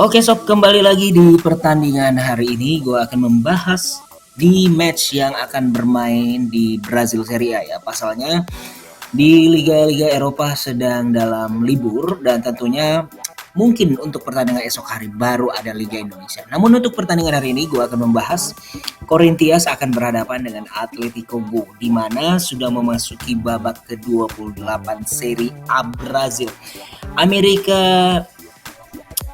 Oke sob, kembali lagi di pertandingan hari ini. Gue akan membahas di match yang akan bermain di Brazil Serie A ya. Pasalnya di liga-liga Eropa sedang dalam libur dan tentunya mungkin untuk pertandingan esok hari baru ada Liga Indonesia. Namun untuk pertandingan hari ini gue akan membahas Corinthians akan berhadapan dengan Atletico Go di mana sudah memasuki babak ke-28 Serie A Brazil. Amerika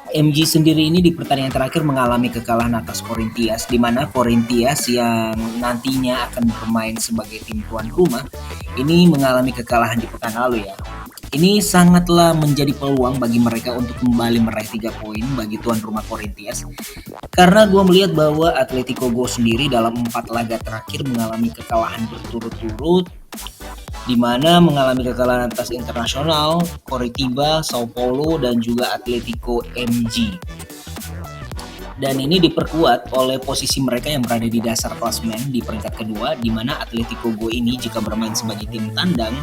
MG sendiri ini di pertandingan terakhir mengalami kekalahan atas Corinthians, di mana Corinthians yang nantinya akan bermain sebagai tim tuan rumah ini mengalami kekalahan di pekan lalu ya. Ini sangatlah menjadi peluang bagi mereka untuk kembali meraih 3 poin bagi tuan rumah Corinthians. Karena gue melihat bahwa Atletico Go sendiri dalam 4 laga terakhir mengalami kekalahan berturut-turut, di mana mengalami kekalahan atas Internasional, Coritiba, Sao Paulo, dan juga Atletico MG. Dan ini diperkuat oleh posisi mereka yang berada di dasar klasemen di peringkat kedua, di mana Atletico Go ini jika bermain sebagai tim tandang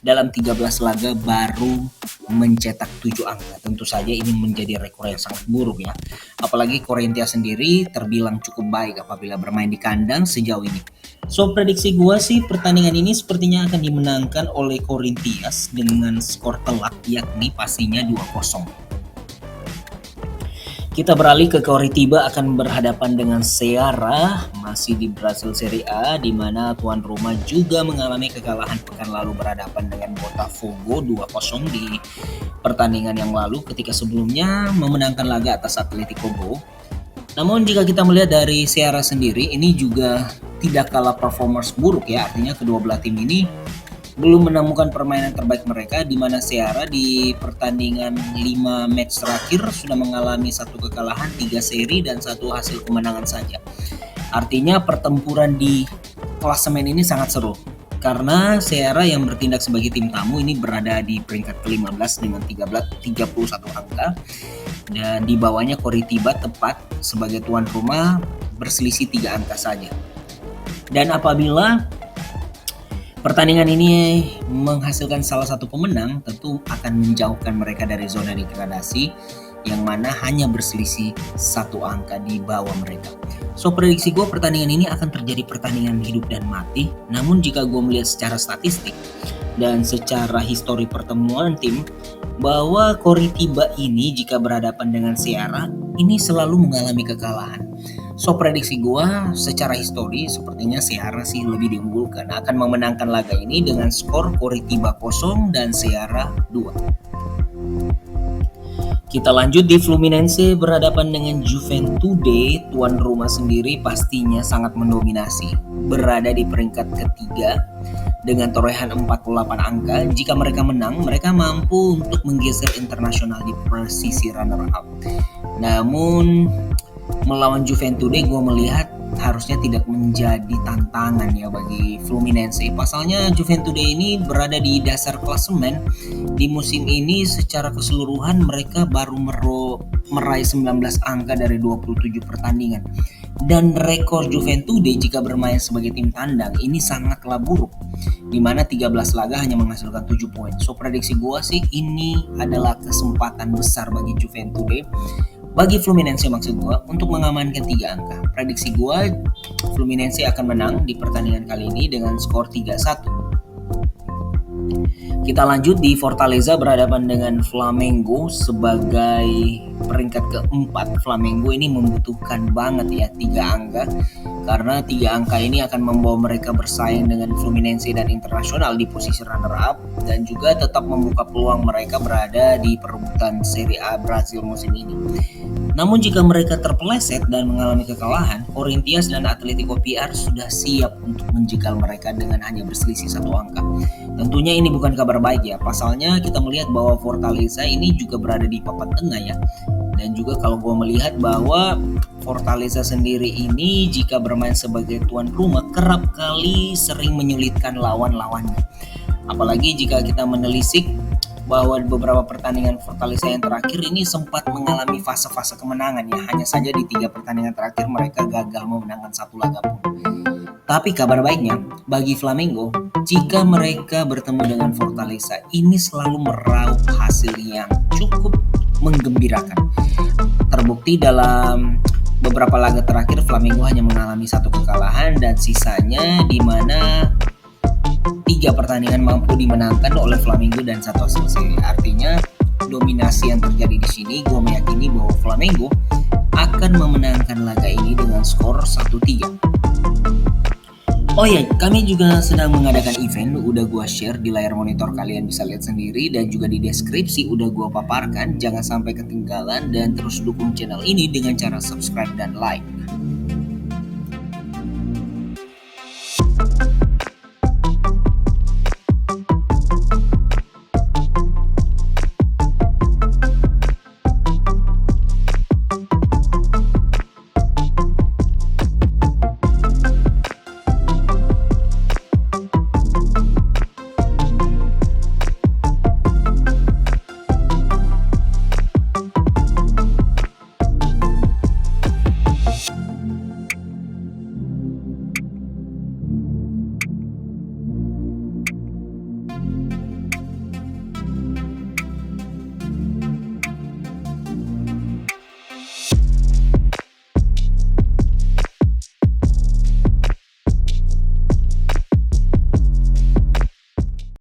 dalam 13 laga baru mencetak 7 angka. Tentu saja ini menjadi rekor yang sangat buruk ya. Apalagi Corinthians sendiri terbilang cukup baik apabila bermain di kandang sejauh ini. So prediksi gue sih pertandingan ini sepertinya akan dimenangkan oleh Corinthians dengan skor telak yakni pastinya 2-0. Kita beralih ke Coritiba akan berhadapan dengan Ceará masih di Brazil Serie A di mana tuan rumah juga mengalami kekalahan pekan lalu berhadapan dengan Botafogo 2-0 di pertandingan yang lalu ketika sebelumnya memenangkan laga atas Atletico Go. Namun jika kita melihat dari Ceará sendiri ini juga tidak kalah performance buruk ya, artinya kedua belah tim ini belum menemukan permainan terbaik mereka di mana Ceará di pertandingan 5 match terakhir sudah mengalami 1 kekalahan, 3 seri dan 1 hasil kemenangan saja. Artinya pertempuran di klasemen ini sangat seru karena Ceará yang bertindak sebagai tim tamu ini berada di peringkat ke-15 dengan 31 angka dan di bawahnya Coritiba tepat sebagai tuan rumah berselisih 3 angka saja. Dan apabila pertandingan ini menghasilkan salah satu pemenang, tentu akan menjauhkan mereka dari zona degradasi yang mana hanya berselisih 1 angka di bawah mereka. So prediksi gue pertandingan ini akan terjadi pertandingan hidup dan mati. Namun jika gue melihat secara statistik dan secara histori pertemuan tim, bahwa Coritiba ini jika berhadapan dengan Ceará ini selalu mengalami kekalahan. So prediksi gue secara histori sepertinya Ceará sih lebih diunggulkan, akan memenangkan laga ini dengan skor Coritiba 0 dan Ceará 2. Kita lanjut di Fluminense berhadapan dengan Juventude. Tuan rumah sendiri pastinya sangat mendominasi, berada di peringkat ketiga dengan torehan 48 angka. Jika mereka menang, mereka mampu untuk menggeser Internasional di posisi runner up. Namun melawan Juventude gue melihat harusnya tidak menjadi tantangan ya bagi Fluminense. Pasalnya Juventude ini berada di dasar klasemen. Di musim ini secara keseluruhan mereka baru meraih 19 angka dari 27 pertandingan. Dan rekor Juventude jika bermain sebagai tim tandang ini sangatlah buruk, di mana 13 laga hanya menghasilkan 7 poin. So prediksi gue sih ini adalah kesempatan besar bagi Juventude, bagi Fluminense maksud gue, untuk mengamankan 3 angka. Prediksi gue Fluminense akan menang di pertandingan kali ini dengan skor 3-1. Kita lanjut di Fortaleza berhadapan dengan Flamengo sebagai peringkat keempat. Flamengo ini membutuhkan banget ya 3 angka, karena 3 angka ini akan membawa mereka bersaing dengan Fluminense dan Internasional di posisi runner up dan juga tetap membuka peluang mereka berada di perebutan Serie A Brazil musim ini. Namun jika mereka terpeleset dan mengalami kekalahan, Corinthians dan Atletico PR sudah siap untuk menjegal mereka dengan hanya berselisih 1 angka. Tentunya ini bukan kabar baik ya, pasalnya kita melihat bahwa Fortaleza ini juga berada di papan tengah ya. Dan juga kalau gue melihat bahwa Fortaleza sendiri ini jika bermain sebagai tuan rumah kerap kali sering menyulitkan lawan-lawannya. Apalagi jika kita menelisik bahwa beberapa pertandingan Fortaleza yang terakhir ini sempat mengalami fase-fase kemenangan ya. Hanya saja di 3 pertandingan terakhir mereka gagal memenangkan 1 laga pun. Tapi kabar baiknya bagi Flamengo, jika mereka bertemu dengan Fortaleza ini selalu meraup hasil yang cukup menggembirakan. Terbukti dalam beberapa laga terakhir Flamengo hanya mengalami 1 kekalahan dan sisanya di mana 3 pertandingan mampu dimenangkan oleh Flamengo dan 1 selesai. Artinya dominasi yang terjadi di sini, gue meyakini bahwa Flamengo akan memenangkan laga ini dengan skor 1-3. Oh ya, kami juga sedang mengadakan event, udah gua share di layar monitor, kalian bisa lihat sendiri, dan juga di deskripsi udah gua paparkan. Jangan sampai ketinggalan dan terus dukung channel ini dengan cara subscribe dan like.